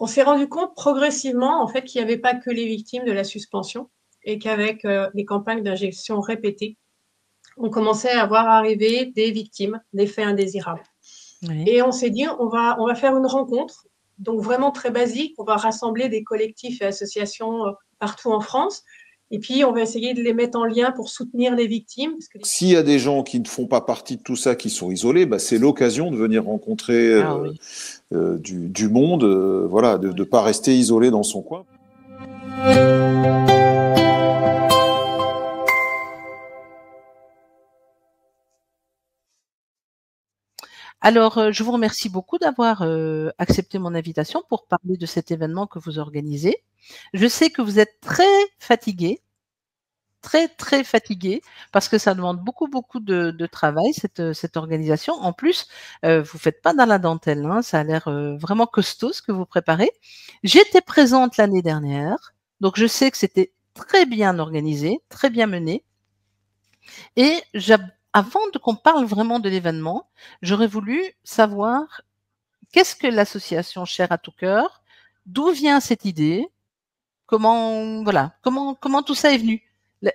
On s'est rendu compte progressivement en fait, qu'il n'y avait pas que les victimes de la suspension et qu'avec les campagnes d'injection répétées, on commençait à voir arriver des victimes des faits indésirables. Oui. Et on s'est dit, on va faire une rencontre, donc vraiment très basique. On va rassembler des collectifs et associations partout en France. Et puis, on va essayer de les mettre en lien pour soutenir les victimes. S'il y a des gens qui ne font pas partie de tout ça, qui sont isolés, bah, c'est l'occasion de venir rencontrer Oui. du monde, voilà, de ne pas rester isolé dans son coin. Alors, je vous remercie beaucoup d'avoir accepté mon invitation pour parler de cet événement que vous organisez. Je sais que vous êtes très fatigué, très fatigué, parce que ça demande beaucoup de travail, cette organisation. En plus, vous faites pas dans la dentelle, hein, ça a l'air vraiment costaud ce que vous préparez. J'étais présente l'année dernière, donc je sais que c'était très bien organisé, très bien mené. Et avant qu'on parle vraiment de l'événement, j'aurais voulu savoir qu'est-ce que l'association Chair à tout cœur, d'où vient cette idée, comment tout ça est venu,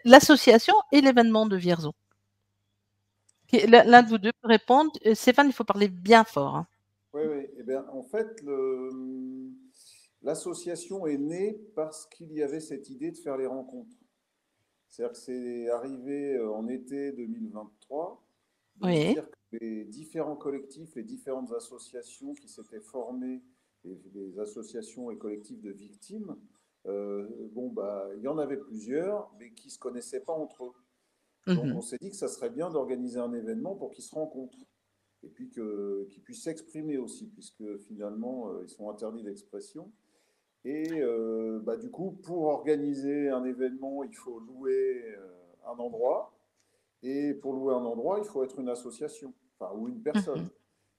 l'association et l'événement de Vierzon. L'un de vous deux peut répondre. Stéphane, il faut parler bien fort. Hein. Oui. Eh bien, en fait, l'association est née parce qu'il y avait cette idée de faire les rencontres. C'est-à-dire que c'est arrivé en été 2023 de se dire que les différents collectifs, les différentes associations qui s'étaient formées, les associations et collectifs de victimes, il y en avait plusieurs, mais qui ne se connaissaient pas entre eux. Donc on s'est dit que ça serait bien d'organiser un événement pour qu'ils se rencontrent et puis qu'ils puissent s'exprimer aussi, puisque finalement ils sont interdits d'expression. Et du coup, pour organiser un événement, il faut louer un endroit. Et pour louer un endroit, il faut être une association, enfin, ou une personne.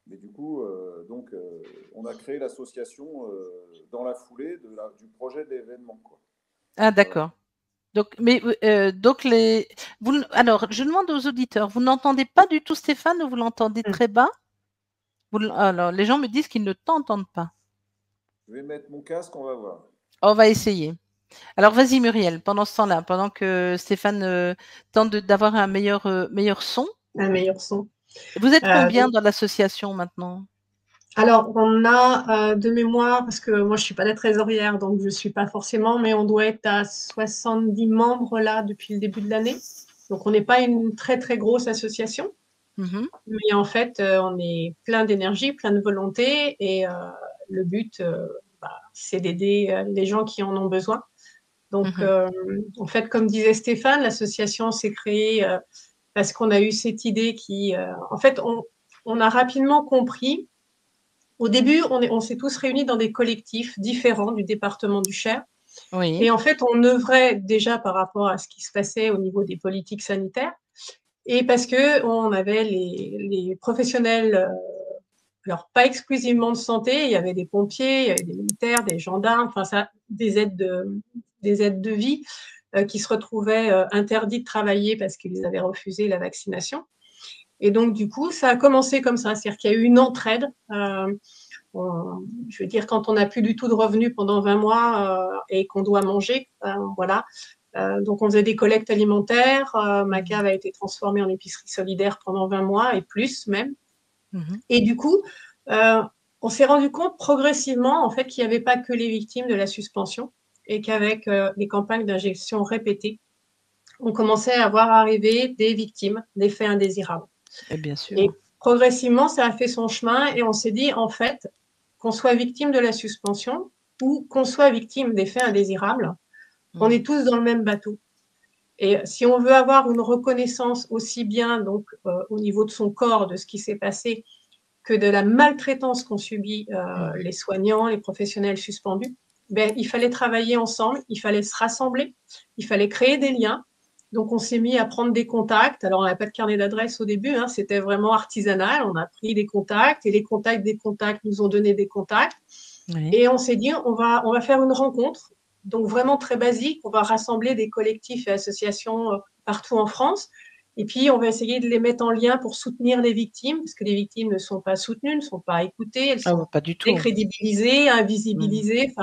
Mais du coup, on a créé l'association dans la foulée du projet de l'événement. Ah, d'accord. Alors, je demande aux auditeurs, vous n'entendez pas du tout Stéphane ou vous l'entendez très bas? Alors, les gens me disent qu'ils ne t'entendent pas. Je vais mettre mon casque, on va voir. On va essayer. Alors, vas-y Muriel, pendant ce temps-là, pendant que Stéphane tente d'avoir un meilleur son. Un meilleur son. Vous êtes combien dans l'association maintenant? Alors, on a de mémoire, parce que moi je ne suis pas la trésorière, donc je ne suis pas forcément, mais on doit être à 70 membres là depuis le début de l'année. Donc, on n'est pas une très grosse association. Mais en fait, on est plein d'énergie, plein de volonté, et le but, c'est d'aider les gens qui en ont besoin. Donc, en fait, comme disait Stéphane, l'association s'est créée parce qu'on a eu cette idée qui... en fait, on a rapidement compris. Au début, on s'est tous réunis dans des collectifs différents du département du Cher. Oui. Et en fait, on œuvrait déjà par rapport à ce qui se passait au niveau des politiques sanitaires. Et parce qu'on avait les professionnels, alors pas exclusivement de santé, il y avait des pompiers, il y avait des militaires, des gendarmes, des aides de vie qui se retrouvaient interdits de travailler parce qu'ils avaient refusé la vaccination. Et donc, du coup, ça a commencé comme ça, c'est-à-dire qu'il y a eu une entraide. Je veux dire, quand on n'a plus du tout de revenus pendant 20 mois et qu'on doit manger, voilà. Donc, on faisait des collectes alimentaires. Ma cave a été transformée en épicerie solidaire pendant 20 mois et plus même. Et du coup, on s'est rendu compte progressivement en fait, qu'il n'y avait pas que les victimes de la suspension et qu'avec les campagnes d'injection répétées, on commençait à voir arriver des victimes des faits indésirables. Et bien sûr. Et progressivement, ça a fait son chemin et on s'est dit, en fait, qu'on soit victime de la suspension ou qu'on soit victime des faits indésirables, on est tous dans le même bateau. Et si on veut avoir une reconnaissance aussi bien donc, au niveau de son corps, de ce qui s'est passé, que de la maltraitance qu'ont subi les soignants, les professionnels suspendus, il fallait travailler ensemble, il fallait se rassembler, il fallait créer des liens. Donc, on s'est mis à prendre des contacts. Alors, on n'avait pas de carnet d'adresse au début, hein, c'était vraiment artisanal. On a pris des contacts et les contacts des contacts nous ont donné des contacts. Oui. Et on s'est dit, on va faire une rencontre, donc vraiment très basique. On va rassembler des collectifs et associations partout en France. Et puis, on va essayer de les mettre en lien pour soutenir les victimes, parce que les victimes ne sont pas soutenues, ne sont pas écoutées, elles sont pas du tout. décrédibilisées, invisibilisées.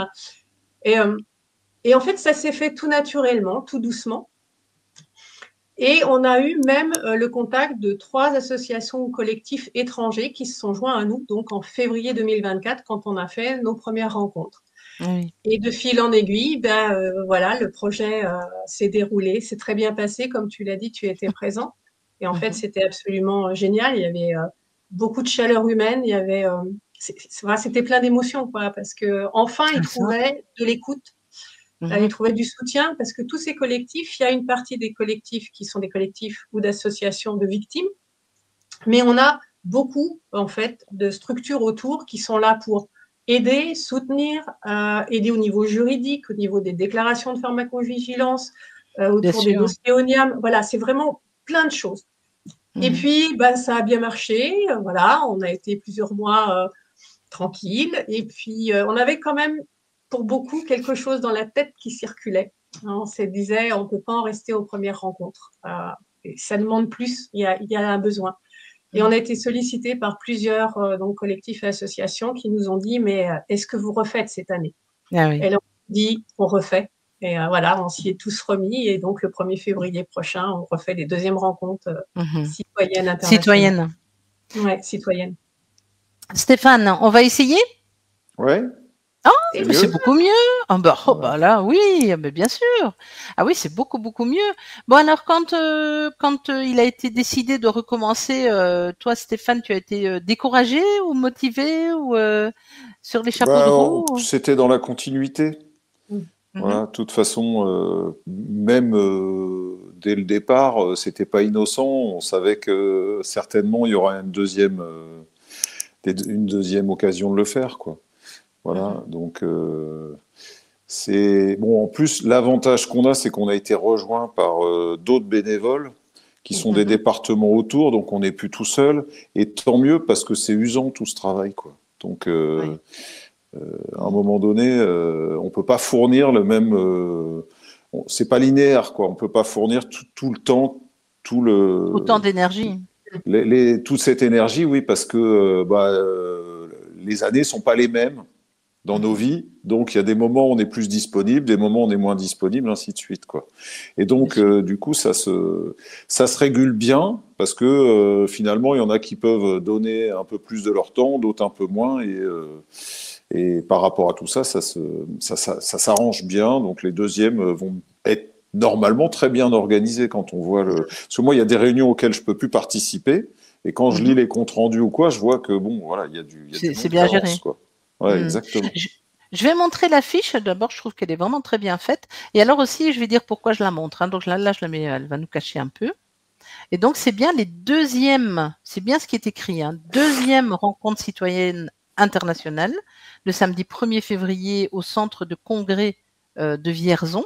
Et en fait, ça s'est fait tout naturellement, tout doucement. Et on a eu même le contact de 3 associations ou collectifs étrangers qui se sont joints à nous, donc en février 2024, quand on a fait nos premières rencontres. Oui. Et de fil en aiguille, voilà, le projet s'est déroulé, c'est très bien passé, comme tu l'as dit, tu étais présent. Et en fait, c'était absolument génial. Il y avait beaucoup de chaleur humaine, il y avait, c'était plein d'émotions, quoi, parce que enfin, ils trouvaient de l'écoute. Ils trouvaient du soutien parce que tous ces collectifs, il y a une partie des collectifs qui sont des collectifs ou d'associations de victimes, mais on a beaucoup, en fait, de structures autour qui sont là pour aider, soutenir, aider au niveau juridique, au niveau des déclarations de pharmacovigilance, autour des dossiers ONIAM. Voilà, c'est vraiment plein de choses. Et puis, ça a bien marché. Voilà, on a été plusieurs mois tranquilles. Et puis, on avait quand même, pour beaucoup, quelque chose dans la tête qui circulait. On se disait, on ne peut pas en rester aux premières rencontres. Ça demande plus, il y a un besoin. Et on a été sollicité par plusieurs donc, collectifs et associations qui nous ont dit, mais est-ce que vous refaites cette année? Et là, on dit, on refait. Et voilà, on s'y est tous remis. Et donc, le 1er février prochain, on refait les deuxièmes rencontres citoyennes internationales. Ouais, citoyennes. Stéphane, on va essayer? Ouais. Ah, c'est beaucoup mieux. Là, oui, mais bien sûr. Ah oui, c'est beaucoup, beaucoup mieux. Bon, alors, quand il a été décidé de recommencer, toi, Stéphane, tu as été découragé ou motivé ou sur les chapeaux de roue? C'était dans la continuité. Voilà, de toute façon, même dès le départ, c'était pas innocent. On savait que certainement il y aura une deuxième occasion de le faire, quoi. Voilà, donc c'est bon. En plus, l'avantage qu'on a, c'est qu'on a été rejoint par d'autres bénévoles qui sont des départements autour, donc on n'est plus tout seul. Et tant mieux parce que c'est usant tout ce travail, quoi. Donc à un moment donné, on peut pas fournir le même. C'est pas linéaire, quoi. On peut pas fournir tout le temps autant d'énergie. Toute cette énergie, oui, parce que les années sont pas les mêmes dans nos vies, donc il y a des moments où on est plus disponible, des moments où on est moins disponible, ainsi de suite, quoi. Et donc du coup ça se régule bien parce que finalement il y en a qui peuvent donner un peu plus de leur temps, d'autres un peu moins, et par rapport à tout ça, ça s'arrange bien. Donc les deuxièmes vont être normalement très bien organisés quand on voit parce que moi il y a des réunions auxquelles je peux plus participer, et quand je lis les comptes rendus ou quoi, je vois que bon voilà, il y a du c'est bien géré, quoi. Ouais, exactement. Je vais montrer l'affiche. D'abord, je trouve qu'elle est vraiment très bien faite. Et alors aussi, je vais dire pourquoi je la montre. Hein. Donc là, je la mets, elle va nous cacher un peu. Et donc, c'est bien c'est bien ce qui est écrit. Hein. Deuxième rencontre citoyenne internationale, le samedi 1er février au centre de congrès de Vierzon.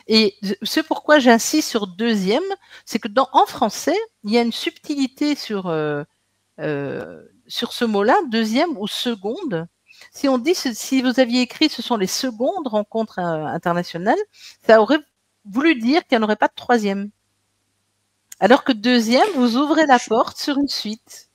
Et ce pourquoi j'insiste sur deuxième, c'est que en français, il y a une subtilité sur ce mot-là, deuxième ou seconde. Si on dit, si vous aviez écrit ce sont les secondes rencontres internationales, ça aurait voulu dire qu'il n'y en aurait pas de troisième. Alors que deuxième, vous ouvrez la porte sur une suite.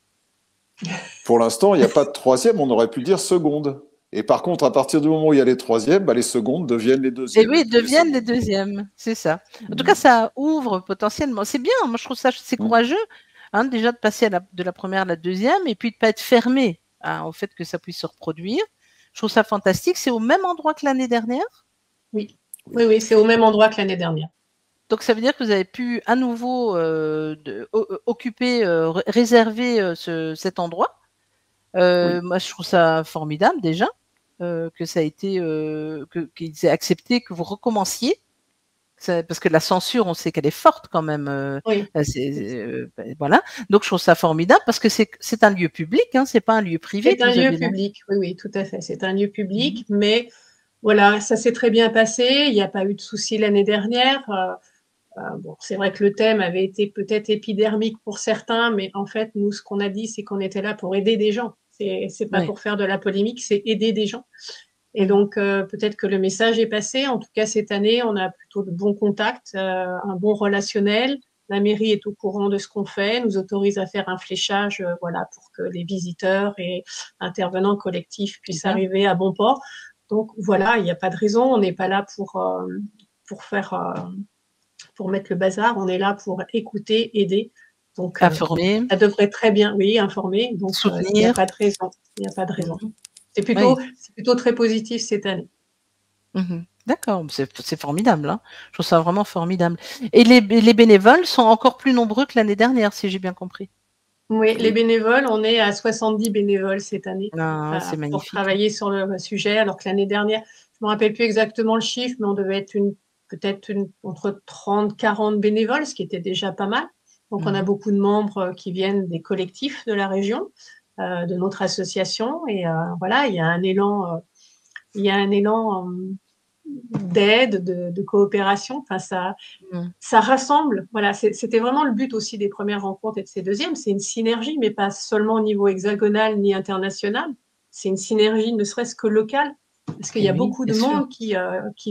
Pour l'instant, il n'y a pas de troisième, on aurait pu dire seconde. Et par contre, à partir du moment où il y a les troisièmes, les secondes deviennent les deuxièmes. Et oui, deviennent les deuxièmes, c'est ça. En tout cas, ça ouvre potentiellement. C'est bien, moi je trouve ça, c'est courageux, hein, déjà de passer de la première à la deuxième, et puis de ne pas être fermé au fait que ça puisse se reproduire. Je trouve ça fantastique. C'est au même endroit que l'année dernière? Oui, c'est au même endroit que l'année dernière. Donc ça veut dire que vous avez pu à nouveau réserver cet endroit. Moi, je trouve ça formidable déjà. Que ça a été qu'ils aient accepté que vous recommenciez, parce que la censure, on sait qu'elle est forte quand même. Voilà. Donc je trouve ça formidable parce que c'est un lieu public, hein, c'est pas un lieu privé. C'est un lieu public, oui, tout à fait. C'est un lieu public, mais voilà, ça s'est très bien passé. Il n'y a pas eu de soucis l'année dernière. Bon, c'est vrai que le thème avait été peut-être épidermique pour certains, mais en fait, nous, ce qu'on a dit, c'est qu'on était là pour aider des gens. C'est pas pour faire de la polémique, c'est aider des gens. Et donc, peut-être que le message est passé. En tout cas, cette année, on a plutôt de bons contacts, un bon relationnel. La mairie est au courant de ce qu'on fait, nous autorise à faire un fléchage, voilà, pour que les visiteurs et intervenants collectifs puissent arriver à bon port. Donc voilà, il n'y a pas de raison. On n'est pas là pour mettre le bazar. On est là pour écouter, aider. Donc informer. Ça devrait très bien, oui, informer. Donc soutenir. Il n'y a pas de raison. Il n'y a pas de raison. C'est plutôt très positif cette année. D'accord, c'est formidable. Hein. Je trouve ça vraiment formidable. Et les bénévoles sont encore plus nombreux que l'année dernière, si j'ai bien compris. Oui, les bénévoles, on est à 70 bénévoles cette année c'est magnifique. pour travailler sur le sujet, alors que l'année dernière, je ne me rappelle plus exactement le chiffre, mais on devait être peut-être entre 30-40 bénévoles, ce qui était déjà pas mal. Donc, on a beaucoup de membres qui viennent des collectifs de la région, de notre association, et voilà, il y a un élan d'aide, de coopération. Enfin, ça rassemble. Voilà, c'était vraiment le but aussi des premières rencontres et de ces deuxièmes. C'est une synergie, mais pas seulement au niveau hexagonal ni international. C'est une synergie, ne serait-ce que locale, parce qu'il y a beaucoup de monde qui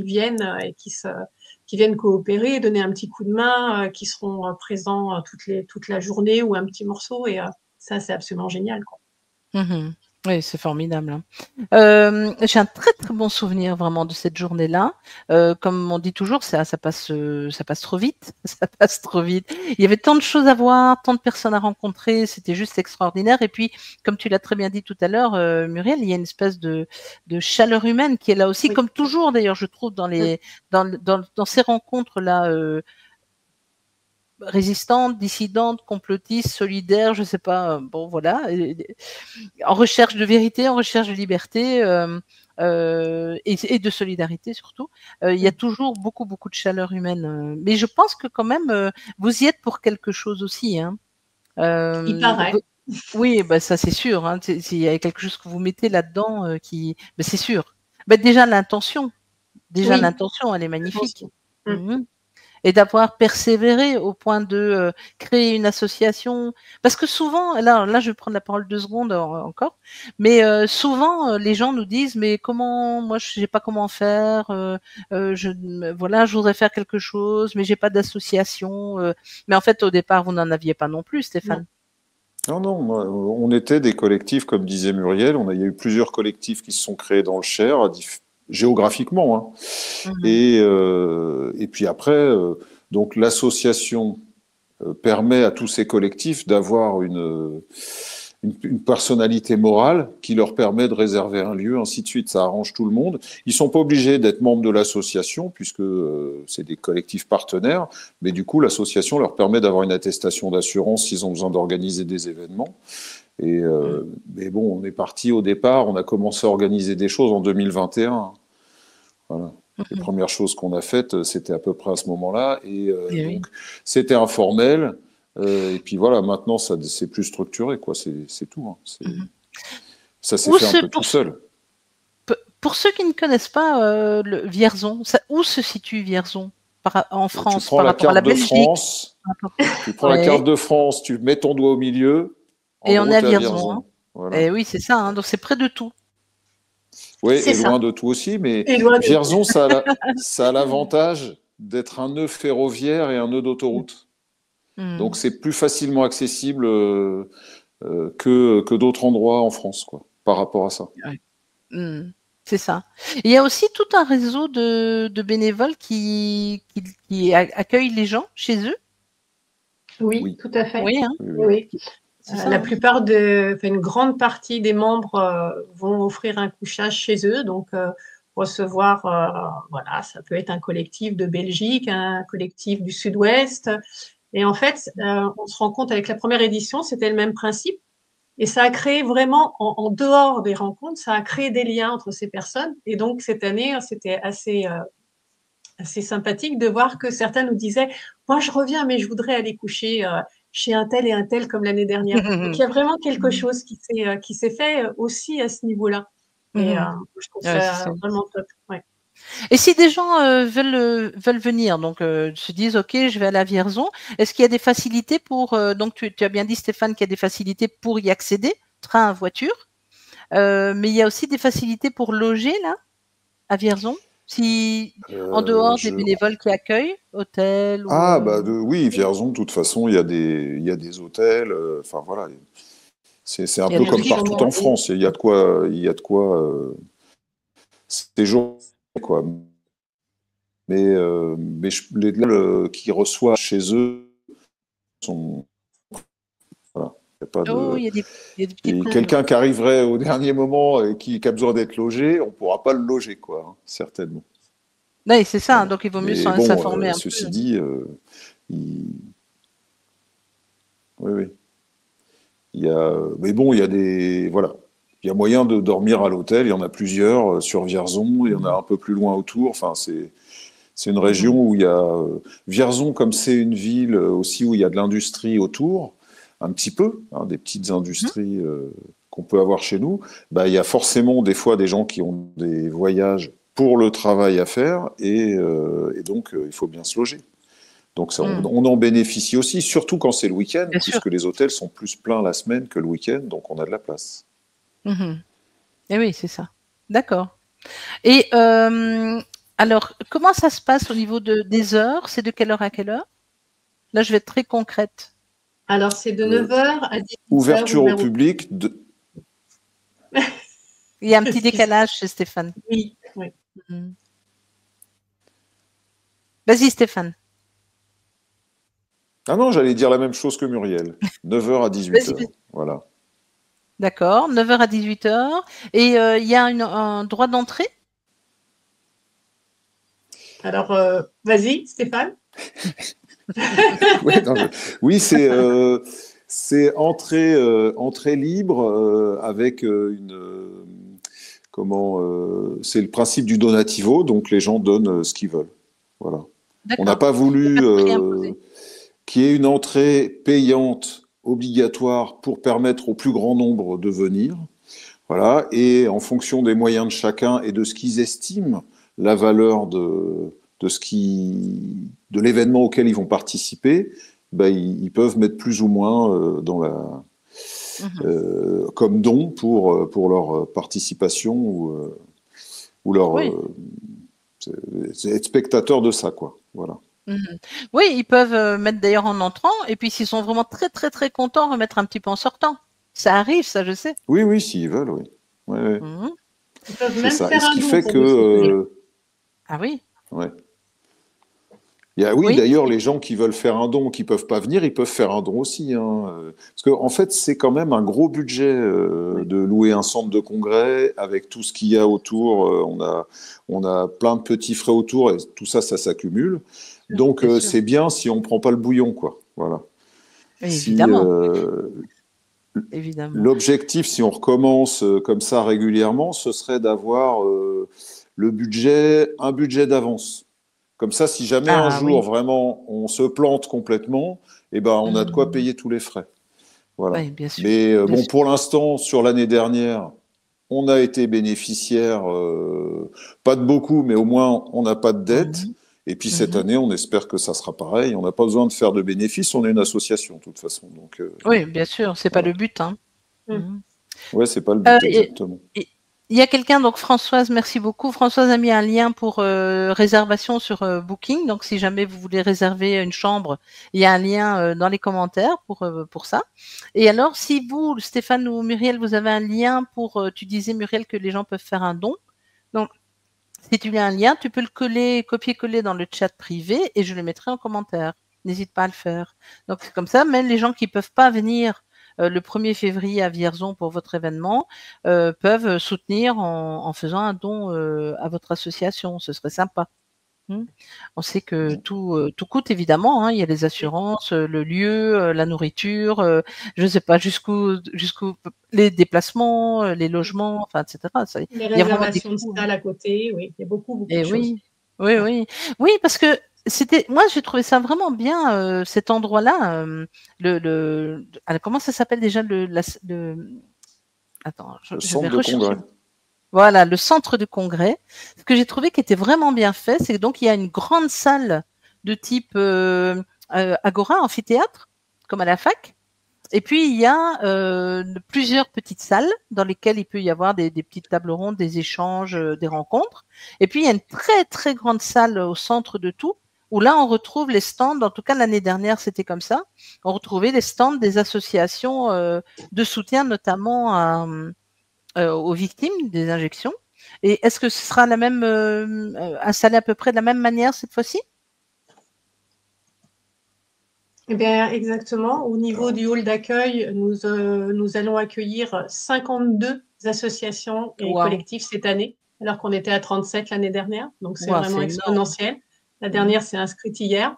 viennent et qui viennent coopérer, donner un petit coup de main, qui seront présents toute la journée ou un petit morceau. Et ça, c'est absolument génial, quoi. Oui, c'est formidable. J'ai un très très bon souvenir vraiment de cette journée-là. Comme on dit toujours, ça passe trop vite. Ça passe trop vite. Il y avait tant de choses à voir, tant de personnes à rencontrer. C'était juste extraordinaire. Et puis, comme tu l'as très bien dit tout à l'heure, Muriel, il y a une espèce de chaleur humaine qui est là aussi, comme toujours d'ailleurs, je trouve dans ces rencontres-là. Résistante, dissidente, complotiste, solidaire, je sais pas, bon voilà, en recherche de vérité, en recherche de liberté et de solidarité surtout. Il y a toujours beaucoup de chaleur humaine, mais je pense que quand même vous y êtes pour quelque chose aussi. Hein. Il paraît. Oui, bah ça c'est sûr. Hein, il y a quelque chose que vous mettez là-dedans qui, bah, c'est sûr. Bah, déjà l'intention, elle est magnifique. Et d'avoir persévéré au point de créer une association. Parce que souvent, là je vais prendre la parole 2 secondes encore, mais souvent les gens nous disent mais comment, moi je sais pas comment faire, je voudrais faire quelque chose, mais j'ai pas d'association. Mais en fait au départ vous n'en aviez pas non plus, Stéphane. Non, on était des collectifs, comme disait Muriel, il y a eu plusieurs collectifs qui se sont créés dans le Cher, géographiquement. Hein. Et puis après, donc l'association permet à tous ces collectifs d'avoir une personnalité morale qui leur permet de réserver un lieu, ainsi de suite. Ça arrange tout le monde. Ils sont pas obligés d'être membres de l'association puisque c'est des collectifs partenaires, mais du coup l'association leur permet d'avoir une attestation d'assurance s'ils ont besoin d'organiser des événements. Mais bon, on est parti au départ, on a commencé à organiser des choses en 2021. Voilà. Les premières choses qu'on a faites, c'était à peu près à ce moment-là. Donc, c'était informel. Et puis voilà, maintenant, c'est plus structuré, quoi. C'est tout. Hein. Ça s'est fait un peu tout seul. Pour ceux qui ne connaissent pas le Vierzon, où se situe Vierzon en France par rapport à la Belgique? Tu prends la carte de France, tu mets ton doigt au milieu. Et on est à Vierzon. Hein. Voilà. Et oui, c'est ça. Hein, donc c'est près de tout. Oui, et loin de tout aussi, mais Vierzon, ça a l'avantage d'être un nœud ferroviaire et un nœud d'autoroute. Donc c'est plus facilement accessible que d'autres endroits en France, quoi, par rapport à ça. C'est ça. Il y a aussi tout un réseau de bénévoles qui accueillent les gens chez eux. Oui, tout à fait. Oui. Hein. Oui. La plupart une grande partie des membres vont offrir un couchage chez eux, donc recevoir, voilà, ça peut être un collectif de Belgique, un collectif du Sud-Ouest. Et en fait, on se rend compte avec la première édition, c'était le même principe. Et ça a créé vraiment, en dehors des rencontres, ça a créé des liens entre ces personnes. Et donc, cette année, c'était assez sympathique de voir que certains nous disaient « Moi, je reviens, mais je voudrais aller coucher chez un tel et un tel comme l'année dernière. » Donc, il y a vraiment quelque chose qui s'est fait aussi à ce niveau-là. Et je trouve ça vraiment top. Ouais. Et si des gens veulent venir, donc se disent ok, je vais aller à Vierzon, est-ce qu'il y a des facilités pour donc tu as bien dit Stéphane qu'il y a des facilités pour y accéder, train, voiture, mais il y a aussi des facilités pour loger là à Vierzon? Si en dehors des bénévoles qui accueillent, hôtel ou, oui, Vierzon, de toute façon, il y a des hôtels. Enfin voilà, c'est un peu comme partout en France. Il y a de quoi séjourner, quoi. Mais les qui reçoivent chez eux sont voilà. il y a des petits quelqu'un qui arriverait au dernier moment et qui a besoin d'être logé, on ne pourra pas le loger, quoi, hein, certainement. Oui, c'est ça. Voilà. Donc il vaut mieux s'informer un peu. Ceci dit, oui. Mais bon, il y a des il y a moyen de dormir à l'hôtel. Il y en a plusieurs sur Vierzon. Il y en a un peu plus loin autour. Enfin, c'est une région où il y a Vierzon, comme c'est une ville aussi où il y a de l'industrie autour, un petit peu, hein, des petites industries qu'on peut avoir chez nous. Bah, il y a forcément des fois des gens qui ont des voyages pour le travail à faire et donc il faut bien se loger. Donc ça, on en bénéficie aussi, surtout quand c'est le week-end, puisque les hôtels sont plus pleins la semaine que le week-end, donc on a de la place. Et oui, c'est ça. D'accord. Et alors, comment ça se passe au niveau des heures? C'est de quelle heure à quelle heure? Là, je vais être très concrète. Alors, c'est de 9h à 18h. Ouverture au public. Il y a un petit décalage chez Stéphane. Oui. Vas-y, Stéphane. Ah non, j'allais dire la même chose que Muriel. 9h à 18h. Voilà. D'accord, 9h à 18h. Et il y a un droit d'entrée? Alors, vas-y, Stéphane. Oui, c'est entrée libre avec c'est le principe du donativo, donc les gens donnent ce qu'ils veulent. Voilà. On n'a pas voulu qu'il y ait une entrée payante obligatoire pour permettre au plus grand nombre de venir. Voilà. Et en fonction des moyens de chacun et de ce qu'ils estiment la valeur de l'événement auquel ils vont participer, ils peuvent mettre plus ou moins comme don pour leur participation ou leur être spectateur de ça, quoi. Voilà. Oui, ils peuvent mettre d'ailleurs en entrant, et puis s'ils sont vraiment très très très contents, remettre un petit peu en sortant. Ça arrive, ça je sais. Oui, s'ils veulent, oui. Ouais. Ils peuvent même faire ce qui fait que ah oui. Ouais. Oui, d'ailleurs, les gens qui veulent faire un don, qui ne peuvent pas venir, ils peuvent faire un don aussi. Hein. Parce qu'en fait, c'est quand même un gros budget de louer un centre de congrès avec tout ce qu'il y a autour. On a plein de petits frais autour et tout ça, ça s'accumule. Donc, c'est bien si on ne prend pas le bouillon, quoi. Voilà. Évidemment. Évidemment. L'objectif, si on recommence comme ça régulièrement, ce serait d'avoir un budget d'avance. Comme ça, si jamais un jour, vraiment, on se plante complètement, on a de quoi payer tous les frais. Voilà. Oui, bien sûr. Mais pour l'instant, sur l'année dernière, on a été bénéficiaire, pas de beaucoup, mais au moins, on n'a pas de dette. Et puis cette année, on espère que ça sera pareil. On n'a pas besoin de faire de bénéfices, on est une association, de toute façon. Donc, oui, bien sûr, c'est pas le but. Hein. Oui, c'est pas le but, exactement. Il y a quelqu'un, donc Françoise, merci beaucoup. Françoise a mis un lien pour réservation sur Booking. Donc, si jamais vous voulez réserver une chambre, il y a un lien dans les commentaires pour ça. Et alors, si vous, Stéphane ou Muriel, vous avez un lien tu disais, Muriel, que les gens peuvent faire un don. Donc, si tu as un lien, tu peux le copier-coller dans le chat privé et je le mettrai en commentaire. N'hésite pas à le faire. Donc, c'est comme ça, même les gens qui peuvent pas venir le 1er février à Vierzon pour votre événement peuvent soutenir en faisant un don à votre association. Ce serait sympa. On sait que tout coûte évidemment. Hein. Il y a les assurances, le lieu, la nourriture, je ne sais pas jusqu'où les déplacements, les logements, enfin etc. Les réservations de salle à côté, oui, il y a beaucoup de choses. Oui, parce que moi j'ai trouvé ça vraiment bien cet endroit-là. Comment ça s'appelle déjà Attends, le centre de congrès. Voilà, le centre de congrès. Ce que j'ai trouvé qui était vraiment bien fait, c'est que donc il y a une grande salle de type agora, amphithéâtre, comme à la fac. Et puis, il y a plusieurs petites salles dans lesquelles il peut y avoir des petites tables rondes, des échanges, des rencontres. Et puis, il y a une très, très grande salle au centre de tout, où là, on retrouve les stands. En tout cas, l'année dernière, c'était comme ça. On retrouvait les stands des associations de soutien, notamment aux victimes des injections. Et est-ce que ce sera la même installé à peu près de la même manière cette fois-ci? Eh bien, exactement. Au niveau du hall d'accueil, nous allons accueillir 52 associations et collectifs cette année, alors qu'on était à 37 l'année dernière. Donc, c'est vraiment exponentiel. La dernière s'est inscrite hier.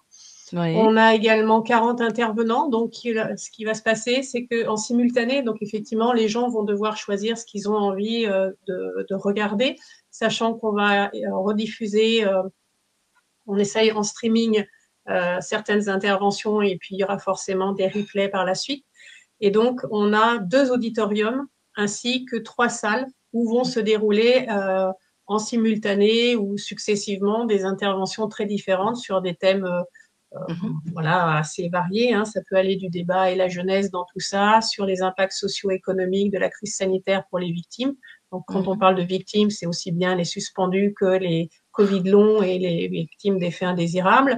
Oui. On a également 40 intervenants. Donc, ce qui va se passer, c'est qu'en simultané, donc effectivement, les gens vont devoir choisir ce qu'ils ont envie de regarder, sachant qu'on va rediffuser, on essaye en streaming certaines interventions et puis il y aura forcément des replays par la suite. Et donc, on a 2 auditoriums ainsi que 3 salles où vont se dérouler en simultané ou successivement des interventions très différentes sur des thèmes voilà, assez variés. Hein. Ça peut aller du débat et la jeunesse dans tout ça, sur les impacts socio-économiques de la crise sanitaire pour les victimes. Donc, quand on parle de victimes, c'est aussi bien les suspendus que les Covid longs et les victimes des faits indésirables.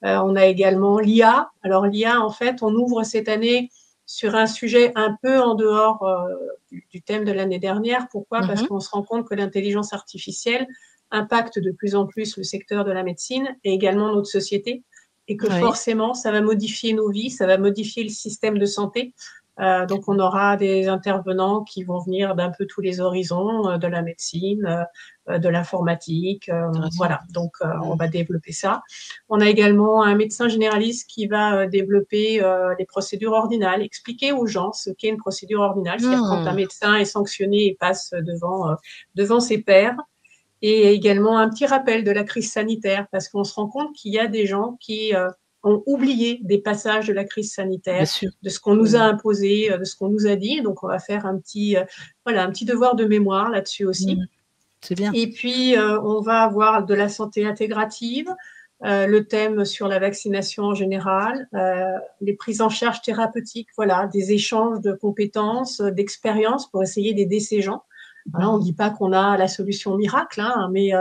On a également l'IA. Alors, l'IA, en fait, on ouvre cette année sur un sujet un peu en dehors du thème de l'année dernière. Pourquoi ? Parce qu'on se rend compte que l'intelligence artificielle impacte de plus en plus le secteur de la médecine et également notre société. Et que forcément, ça va modifier nos vies, ça va modifier le système de santé. Donc, on aura des intervenants qui vont venir d'un peu tous les horizons, de la médecine, de l'informatique. Voilà, donc on va développer ça. On a également un médecin généraliste qui va développer les procédures ordinales, expliquer aux gens ce qu'est une procédure ordinale, c'est-à-dire quand un médecin est sanctionné et passe devant ses pairs. Et également un petit rappel de la crise sanitaire, parce qu'on se rend compte qu'il y a des gens qui ont oublié des passages de la crise sanitaire, de ce qu'on nous a imposé, de ce qu'on nous a dit. Donc, on va faire un petit devoir de mémoire là-dessus aussi. C'est bien. Et puis, on va avoir de la santé intégrative, le thème sur la vaccination en général, les prises en charge thérapeutiques, voilà, des échanges de compétences, d'expériences pour essayer d'aider ces gens. Voilà, on ne dit pas qu'on a la solution miracle, hein, mais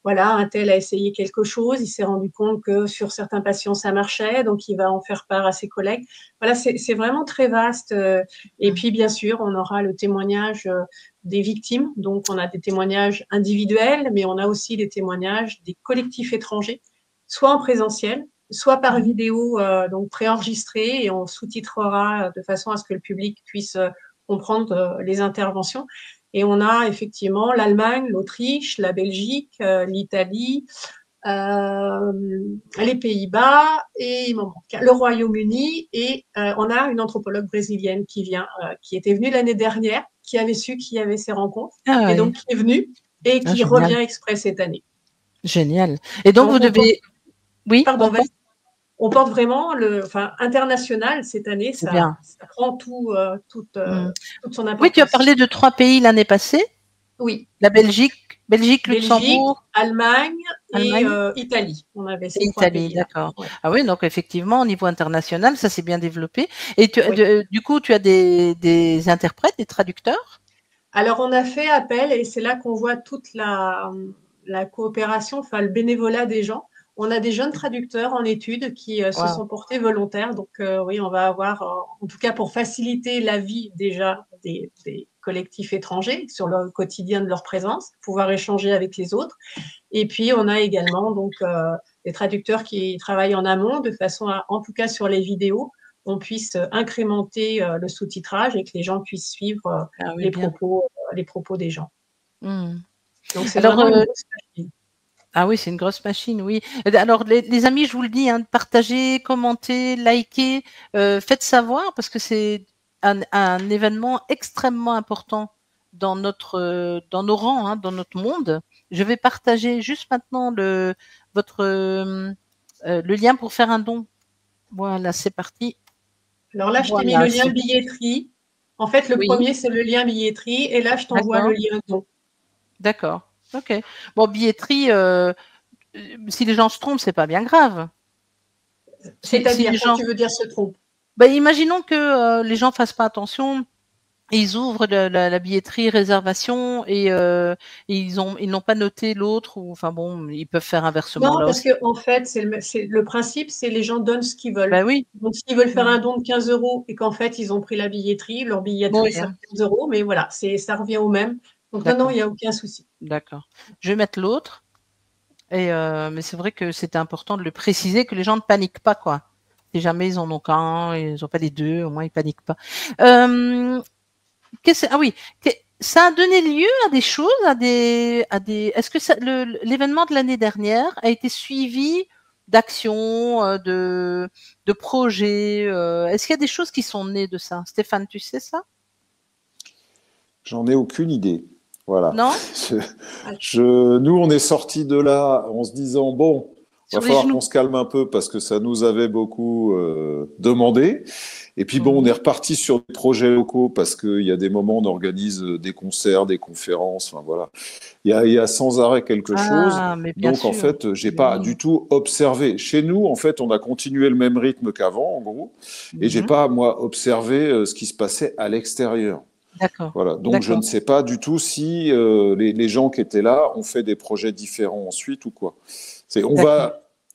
voilà, un tel a essayé quelque chose, il s'est rendu compte que sur certains patients, ça marchait, donc il va en faire part à ses collègues. Voilà, c'est vraiment très vaste. Et puis, bien sûr, on aura le témoignage des victimes. Donc, on a des témoignages individuels, mais on a aussi des témoignages des collectifs étrangers, soit en présentiel, soit par vidéo, donc préenregistrée, et on sous-titrera de façon à ce que le public puisse comprendre les interventions. Et on a effectivement l'Allemagne, l'Autriche, la Belgique, l'Italie, les Pays-Bas et le Royaume-Uni. Et on a une anthropologue brésilienne qui vient, qui était venue l'année dernière, qui avait su qu'il y avait ces rencontres, et donc qui est venue et qui revient exprès cette année. Génial. Et donc vous devez… Oui, pardon, on porte vraiment international cette année, ça prend toute son importance. Oui, tu as parlé de 3 pays l'année passée. Oui. La Belgique, Luxembourg, Allemagne et Italie. On avait ces 3 pays. D'accord. Ouais. Ah oui, donc effectivement, au niveau international, ça s'est bien développé. Et du coup, tu as des interprètes, des traducteurs? Alors, on a fait appel, et c'est là qu'on voit toute la coopération, le bénévolat des gens. On a des jeunes traducteurs en études qui se sont portés volontaires. Donc, oui, on va avoir, en tout cas pour faciliter la vie déjà des collectifs étrangers sur le quotidien de leur présence, pouvoir échanger avec les autres. Et puis, on a également donc des traducteurs qui travaillent en amont de façon à, en tout cas sur les vidéos, on puisse incrémenter le sous-titrage et que les gens puissent suivre les propos des gens. Donc, c'est vraiment une grosse machine. Ah oui, c'est une grosse machine, oui. Alors, les amis, je vous le dis, hein, partagez, commentez, likez, faites savoir, parce que c'est un événement extrêmement important dans nos rangs, hein, dans notre monde. Je vais partager juste maintenant le lien pour faire un don. Voilà, c'est parti. Alors là, je t'ai mis le lien billetterie. En fait, le premier, c'est le lien billetterie, et là, je t'envoie le lien don. D'accord. Ok. Bon, billetterie, si les gens se trompent, c'est pas bien grave. C'est-à-dire, quand tu veux dire se trompent. Imaginons que les gens fassent pas attention. Ils ouvrent la billetterie réservation et ils n'ont pas noté l'autre, ou enfin bon, ils peuvent faire un versement Non, là parce aussi. que en fait, le principe, c'est les gens donnent ce qu'ils veulent. Oui. Donc, s'ils veulent faire un don de 15 € et qu'en fait, ils ont pris la billetterie, leur billetterie, ça fait 15 €, mais voilà, ça revient au même. Donc, non, il n'y a aucun souci. D'accord. Je vais mettre l'autre. Mais c'est vrai que c'était important de le préciser, que les gens ne paniquent pas, quoi. Si jamais ils en ont qu'un, ils n'ont pas les deux, au moins ils paniquent pas. Ça a donné lieu à des choses, Est-ce que l'événement de l'année dernière a été suivi d'actions, de projets? Est-ce qu'il y a des choses qui sont nées de ça? Stéphane, tu sais ça? J'en ai aucune idée. Voilà. Non. Nous, on est sortis de là en se disant, bon, il va falloir qu'on se calme un peu parce que ça nous avait beaucoup demandé. Et puis bon, on est reparti sur des projets locaux parce qu'il y a des moments, on organise des concerts, des conférences, enfin voilà. Il y a sans arrêt quelque chose. Donc en fait, j'ai pas du tout observé. Chez nous, en fait, on a continué le même rythme qu'avant, en gros. Et j'ai pas, moi, observé ce qui se passait à l'extérieur. D'accord. Voilà. Donc je ne sais pas du tout si les gens qui étaient là ont fait des projets différents ensuite ou quoi.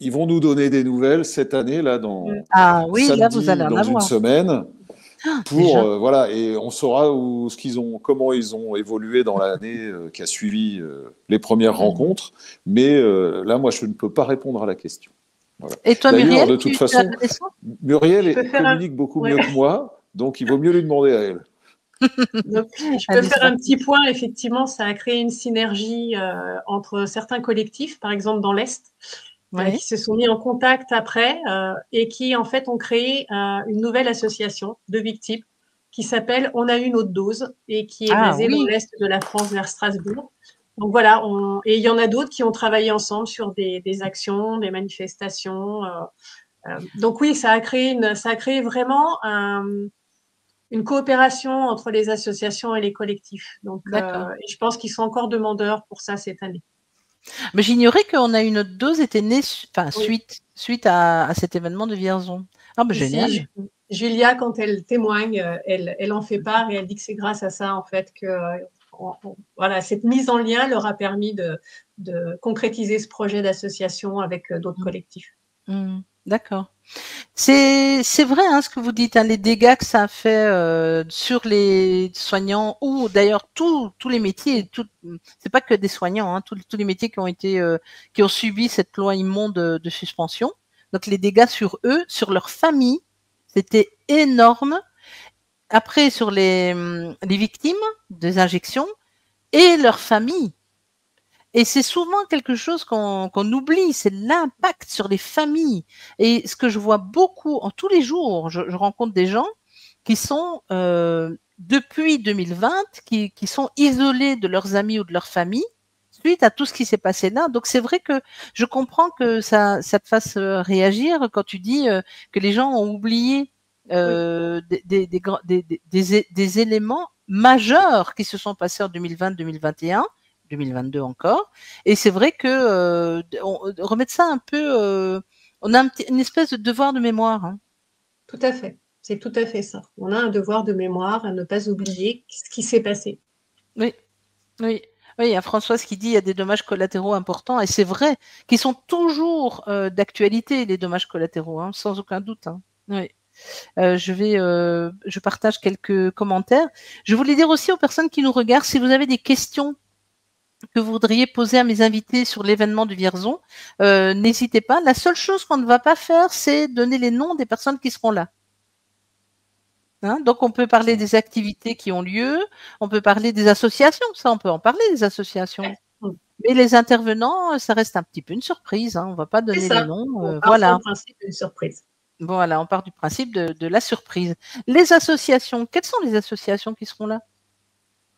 Ils vont nous donner des nouvelles cette année, là, samedi, là, vous allez en dans une semaine. Voilà, et on saura comment ils ont évolué dans l'année qui a suivi les premières rencontres. Mais là, moi, je ne peux pas répondre à la question. Voilà. Et toi, Muriel, de toute façon, Muriel communique beaucoup mieux que moi, donc il vaut mieux lui demander à elle. Donc, je peux faire un petit point. Effectivement, ça a créé une synergie entre certains collectifs, par exemple dans l'Est, qui se sont mis en contact après et qui, en fait, ont créé une nouvelle association de victimes qui s'appelle On a eu notre dose et qui est basée dans l'Est de la France, vers Strasbourg. Donc voilà, et il y en a d'autres qui ont travaillé ensemble sur des actions, des manifestations. Donc oui, ça a créé vraiment une coopération entre les associations et les collectifs. Donc, et je pense qu'ils sont encore demandeurs pour ça cette année. Mais j'ignorais qu'on a eu notre dose était née suite à cet événement de Vierzon. Ah, ben génial. Julia, quand elle témoigne, elle en fait part et elle dit que c'est grâce à ça, en fait, que voilà, cette mise en lien leur a permis de concrétiser ce projet d'association avec d'autres collectifs. D'accord. C'est vrai ce que vous dites, les dégâts que ça a fait sur les soignants ou d'ailleurs tous les métiers. C'est pas que des soignants, tous les métiers qui ont subi cette loi immonde de suspension. Donc les dégâts sur eux, sur leur famille, c'était énorme. Après sur les victimes des injections et leur famille. Et c'est souvent quelque chose qu'on oublie, c'est l'impact sur les familles. Et ce que je vois beaucoup, tous les jours, je rencontre des gens qui sont, depuis 2020, qui sont isolés de leurs amis ou de leur famille suite à tout ce qui s'est passé là. Donc c'est vrai que je comprends que ça te fasse réagir quand tu dis que les gens ont oublié des éléments majeurs qui se sont passés en 2020, 2021. 2022 encore. Et c'est vrai que remettre ça un peu, on a une espèce de devoir de mémoire. Tout à fait. C'est tout à fait ça. On a un devoir de mémoire à ne pas oublier ce qui s'est passé. Oui, il y a Françoise qui dit qu'il y a des dommages collatéraux importants, et c'est vrai qu'ils sont toujours d'actualité, les dommages collatéraux, sans aucun doute. Oui. Je partage quelques commentaires. Je voulais dire aussi aux personnes qui nous regardent, si vous avez des questions que vous voudriez poser à mes invités sur l'événement du Vierzon, n'hésitez pas. La seule chose qu'on ne va pas faire, c'est donner les noms des personnes qui seront là. Donc, on peut parler des activités qui ont lieu, on peut parler des associations, ça, on peut en parler des associations. Mais les intervenants, ça reste un petit peu une surprise. On ne va pas donner les noms. On part du principe d'une surprise. Voilà, on part du principe de la surprise. Les associations, quelles sont les associations qui seront là?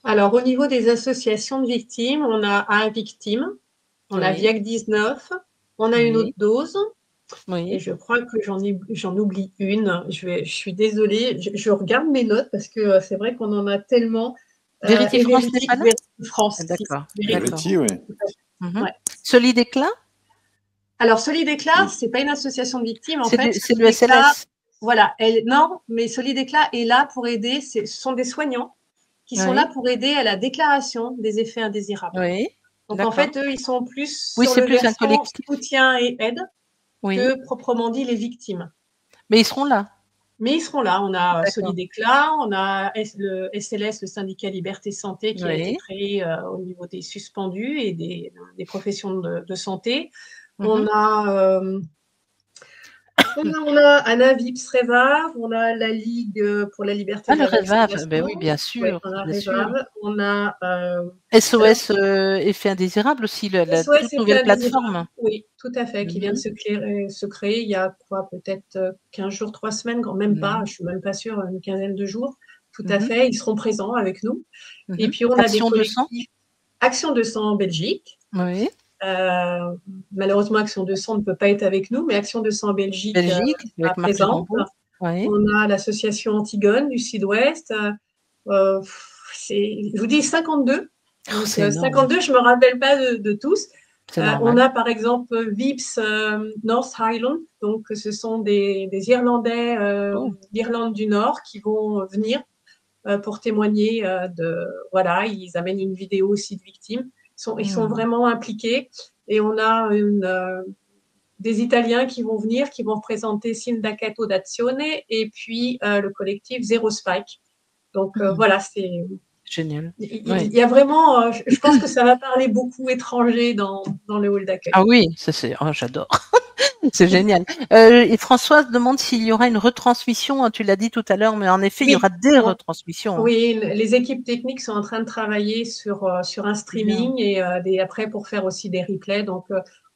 Alors, au niveau des associations de victimes, on a A-Victime, on a VIAC 19, on a une autre dose, et je crois que j'en oublie une. Je suis désolée, je regarde mes notes parce que c'est vrai qu'on en a tellement. Vérité France n'est pas là ? France. D'accord. Vérité, oui. Solidéclat ? Alors, Solidéclat, ce n'est pas une association de victimes. En fait, c'est le SLS. Voilà, non, mais Solid Éclat est là pour aider. Ce sont des soignants qui sont là pour aider à la déclaration des effets indésirables. Oui. Donc, en fait, eux, ils sont plus Oui, sur c'est le plus un versant collectif. soutien et aide Oui. que proprement dit les victimes. Mais ils seront là. Mais ils seront là. On a D'accord. Solid Éclat, on a le SLS, le syndicat Liberté Santé, qui a été créé au niveau des suspendus et des professions de santé. On a Anna Vips Revav, on a la Ligue pour la liberté de la vaccination. Ben oui, bien sûr. On a bien sûr. Revav, on a SOS Effet Indésirable aussi, la SOS toute nouvelle plateforme. Oui, tout à fait, qui vient de se créer il y a quoi, peut-être 15 jours, 3 semaines, même pas, je suis même pas sûre, une quinzaine de jours. Tout à fait, ils seront présents avec nous. Et puis on a des collectifs Action 200 en Belgique. Oui. Malheureusement, Action 200 ne peut pas être avec nous, mais Action 200 en Belgique avec présente. Oui. On a l'association Antigone du Sud-Ouest. Je vous dis 52. Donc, 52, je ne me rappelle pas de tous. On a par exemple Vips North Highland. Donc, ce sont des Irlandais d'Irlande du Nord qui vont venir pour témoigner voilà, ils amènent une vidéo aussi de victimes. Ils sont vraiment impliqués. Et on a des Italiens qui vont venir, qui vont représenter Sindacato d'Azione et puis le collectif Zero Spike. Donc voilà, c'est génial. Il y a vraiment, je pense que ça va parler beaucoup étrangers dans le hall d'accueil. Ah oui, j'adore. C'est génial. Et Françoise demande s'il y aura une retransmission. Tu l'as dit tout à l'heure, mais en effet, il y aura des retransmissions. Oui, les équipes techniques sont en train de travailler sur un streaming et après pour faire aussi des replays. Donc,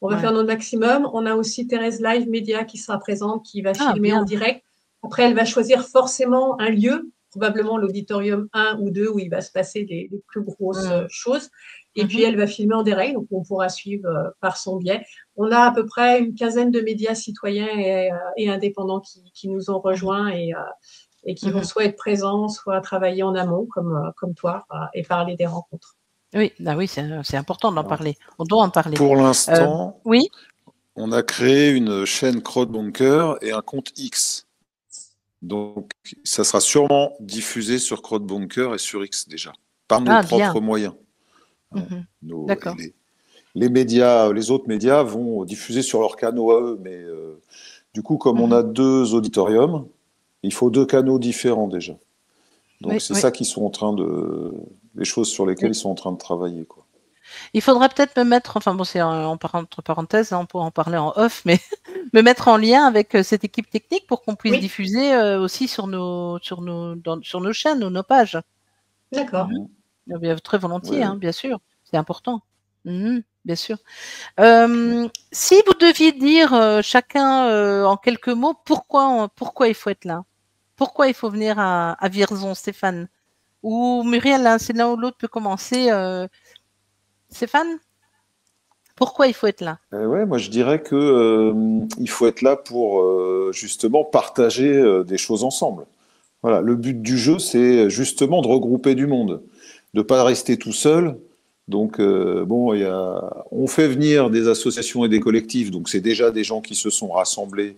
on va faire notre maximum. On a aussi Thérèse Live Média qui sera présente, qui va filmer en direct. Après, elle va choisir forcément un lieu, probablement l'auditorium 1 ou 2, où il va se passer les plus grosses choses. Et puis, elle va filmer en direct, donc on pourra suivre par son biais. On a à peu près une quinzaine de médias citoyens et indépendants qui nous ont rejoints et qui vont soit être présents, soit travailler en amont, comme toi, et parler des rencontres. Oui, c'est important d'en parler. On doit en parler. Pour l'instant, oui, on a créé une chaîne CrowdBunker et un compte X. Donc, ça sera sûrement diffusé sur CrowdBunker et sur X déjà, par nos propres moyens. D'accord. Les médias, les autres médias vont diffuser sur leurs canaux à eux, mais du coup, comme on a 2 auditoriums, il faut 2 canaux différents déjà. Donc c'est ça qu'ils sont en train les choses sur lesquelles ils sont en train de travailler, quoi. Il faudra peut-être me mettre, enfin bon, c'est entre parenthèses, on pourra en parler en off, mais me mettre en lien avec cette équipe technique pour qu'on puisse diffuser aussi sur nos chaînes ou nos pages. D'accord. Très volontiers, bien sûr, c'est important. Bien sûr. Si vous deviez dire chacun en quelques mots pourquoi il faut être là, pourquoi il faut venir à Vierzon, Stéphane ou Muriel, c'est l'un ou l'autre peut commencer. Stéphane, pourquoi il faut être là? Moi je dirais que il faut être là pour justement partager des choses ensemble. Voilà, le but du jeu, c'est justement de regrouper du monde, de pas rester tout seul. Donc on fait venir des associations et des collectifs, donc c'est déjà des gens qui se sont rassemblés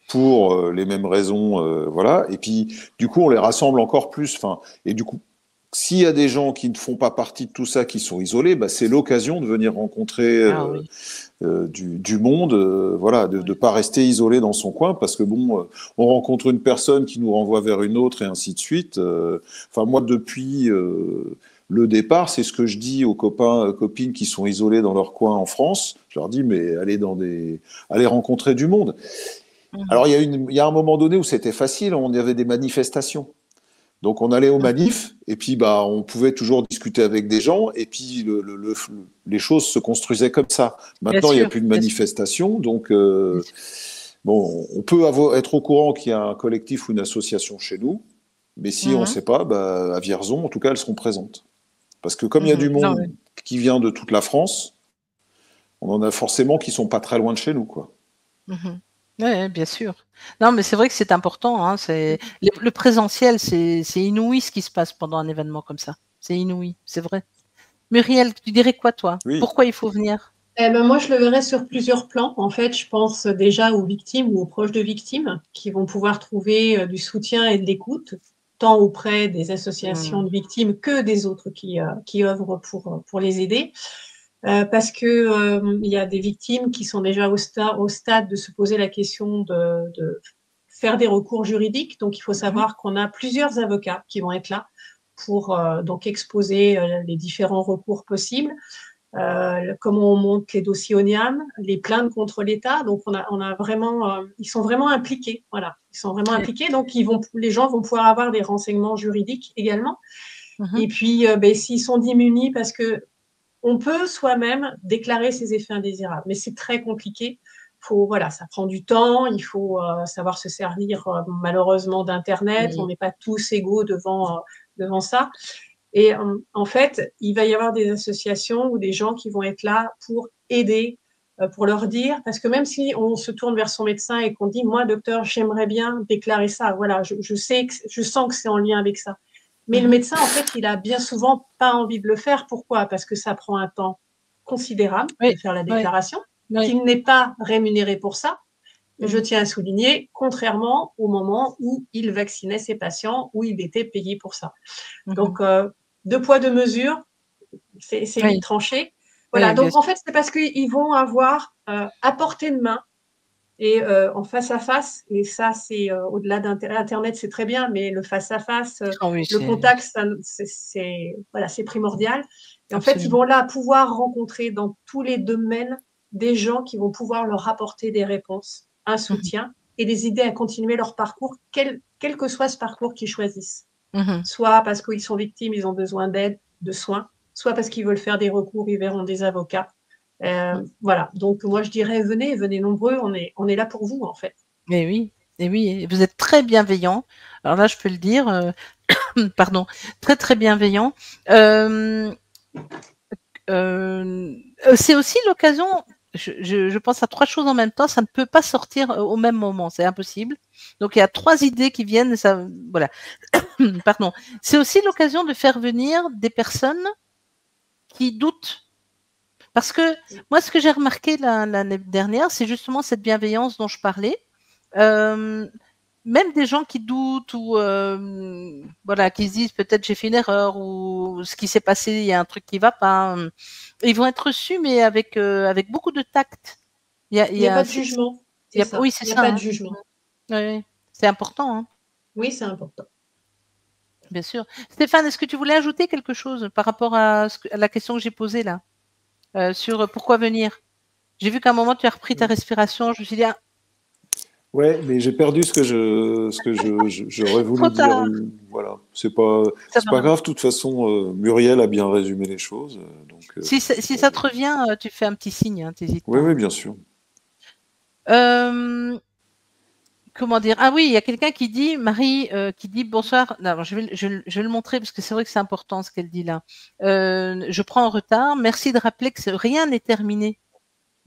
pour les mêmes raisons, voilà. Et puis du coup, on les rassemble encore plus. Et du coup, s'il y a des gens qui ne font pas partie de tout ça, qui sont isolés, c'est l'occasion de venir rencontrer du monde, voilà, de ne pas rester isolé dans son coin, parce que on rencontre une personne qui nous renvoie vers une autre et ainsi de suite. Moi, depuis le départ, c'est ce que je dis aux copains, copines qui sont isolés dans leur coin en France. Je leur dis, mais allez rencontrer du monde. Alors, il y a un moment donné où c'était facile, on y avait des manifestations. Donc, on allait aux manifs, et puis on pouvait toujours discuter avec des gens, et puis les choses se construisaient comme ça. Maintenant, il n'y a plus de manifestations, donc on peut être au courant qu'il y a un collectif ou une association chez nous, mais si on ne sait pas, à Vierzon, en tout cas, elles seront présentes. Parce que comme il y a du monde qui vient de toute la France, on en a forcément qui ne sont pas très loin de chez nous, quoi. Oui, bien sûr. Non, mais c'est vrai que c'est important. Hein, le présentiel, c'est inouï ce qui se passe pendant un événement comme ça. C'est inouï, c'est vrai. Muriel, tu dirais quoi, toi? Pourquoi il faut venir? Moi, je le verrais sur plusieurs plans. En fait, je pense déjà aux victimes ou aux proches de victimes qui vont pouvoir trouver du soutien et de l'écoute, tant auprès des associations de victimes que des autres qui œuvrent pour les aider. Parce que il y a des victimes qui sont déjà au stade de se poser la question de faire des recours juridiques. Donc, il faut savoir qu'on a plusieurs avocats qui vont être là pour donc exposer les différents recours possibles. Comment on monte les dossiers ONIAM, les plaintes contre l'État. Donc, on a vraiment, ils sont vraiment impliqués. Voilà, ils sont vraiment impliqués. Donc, les gens vont pouvoir avoir des renseignements juridiques également. Et puis, s'ils sont démunis, parce que on peut soi-même déclarer ses effets indésirables, mais c'est très compliqué. Voilà, ça prend du temps. Il faut savoir se servir malheureusement d'Internet. On n'est pas tous égaux devant ça. Et en fait, il va y avoir des associations ou des gens qui vont être là pour aider, pour leur dire, parce que même si on se tourne vers son médecin et qu'on dit, moi, docteur, j'aimerais bien déclarer ça, voilà, je sens que c'est en lien avec ça. Mais le médecin, en fait, il a bien souvent pas envie de le faire. Pourquoi? Parce que ça prend un temps considérable de faire la déclaration, qu'il n'est pas rémunéré pour ça. Je tiens à souligner, contrairement au moment où il vaccinait ses patients, où il était payé pour ça. Donc, deux poids, deux mesures, c'est vite tranché. Voilà, donc en fait, c'est parce qu'ils vont avoir à portée de main et en face à face, et ça, c'est au-delà d'Internet, c'est très bien, mais le face à face, le contact, voilà, c'est primordial. Et en fait, ils vont là pouvoir rencontrer dans tous les domaines des gens qui vont pouvoir leur apporter des réponses, un soutien et des idées à continuer leur parcours, quel que soit ce parcours qu'ils choisissent. Soit parce qu'ils sont victimes, ils ont besoin d'aide, de soins, soit parce qu'ils veulent faire des recours, ils verront des avocats. Voilà, donc moi je dirais venez nombreux, on est là pour vous en fait. Et oui, vous êtes très bienveillant. Alors là, je peux le dire, pardon, très très bienveillant. C'est aussi l'occasion. Je pense à 3 choses en même temps. Ça ne peut pas sortir au même moment, c'est impossible. Donc il y a 3 idées qui viennent. Ça, voilà. Pardon. C'est aussi l'occasion de faire venir des personnes qui doutent. Parce que moi, ce que j'ai remarqué l'année dernière, c'est justement cette bienveillance dont je parlais. Même des gens qui doutent ou voilà, qui se disent peut-être j'ai fait une erreur ou ce qui s'est passé, il y a un truc qui va pas. Ils vont être reçus, mais avec beaucoup de tact. Il n'y a pas de jugement. Oui, c'est ça. Il n'y a pas de jugement. Oui, c'est important. Hein. Oui, c'est important. Bien sûr. Stéphane, est-ce que tu voulais ajouter quelque chose par rapport à la question que j'ai posée là sur pourquoi venir? J'ai vu qu'à un moment tu as repris ta respiration. Je me suis dit ouais, mais j'ai perdu ce que j'aurais voulu dire. Voilà, c'est pas grave. De toute façon, Muriel a bien résumé les choses. Donc, si ça te revient, tu fais un petit signe, hein, t'hésites pas. Oui, bien sûr. Comment dire? Ah oui, il y a quelqu'un qui dit, Marie, qui dit bonsoir. Non, je vais le montrer parce que c'est vrai que c'est important ce qu'elle dit là. Je prends en retard. Merci de rappeler que rien n'est terminé.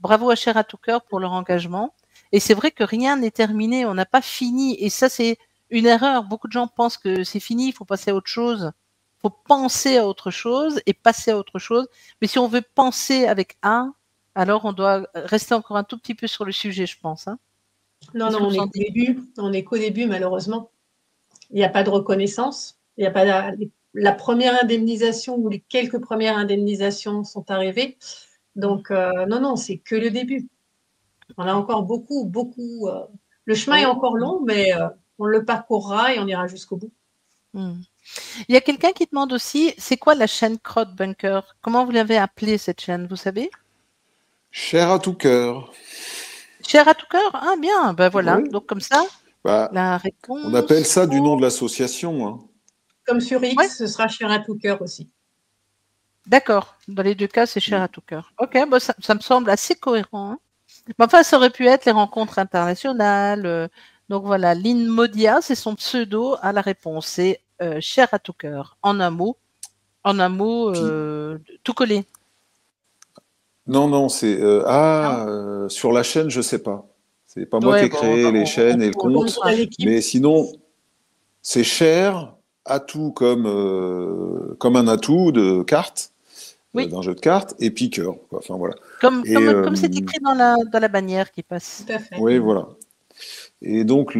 Bravo à Cher à tout cœur pour leur engagement. Et c'est vrai que rien n'est terminé. On n'a pas fini. Et ça, c'est une erreur. Beaucoup de gens pensent que c'est fini. Il faut passer à autre chose. Il faut penser à autre chose et passer à autre chose. Mais si on veut penser avec un, alors on doit rester encore un tout petit peu sur le sujet, je pense. Hein. Non, on est qu'au début. On est qu'au début, malheureusement. Il n'y a pas de reconnaissance. Il n'y a pas la première indemnisation ou les quelques premières indemnisations sont arrivées. Donc, non, c'est que le début. On a encore beaucoup. Le chemin est encore long, mais on le parcourra et on ira jusqu'au bout. Il y a quelqu'un qui demande aussi, c'est quoi la chaîne Crowd Bunker? Comment vous l'avez appelée cette chaîne, vous savez? Cher à tout cœur. Cher à tout cœur? Ah bien, ben voilà. Oui. Donc comme ça, la réponse... On appelle ça du nom de l'association. Hein. Comme sur X, ce sera Cher à tout cœur aussi. D'accord. Dans les 2 cas, c'est Cher à tout cœur. Ok, bon, ça me semble assez cohérent. Hein. Mais enfin, ça aurait pu être les rencontres internationales. Donc voilà, Lynn Modia, c'est son pseudo à la réponse. C'est Cher à tout cœur. En un mot, tout collé. Non, c'est sur la chaîne, je sais pas. C'est pas moi qui ai créé les chaînes et le compte, mais sinon, c'est Cher, atout comme un atout de carte, d'un jeu de cartes, et piqueur. Enfin, voilà. Comme c'est écrit dans la bannière qui passe. Tout à fait. Oui, voilà. Et donc,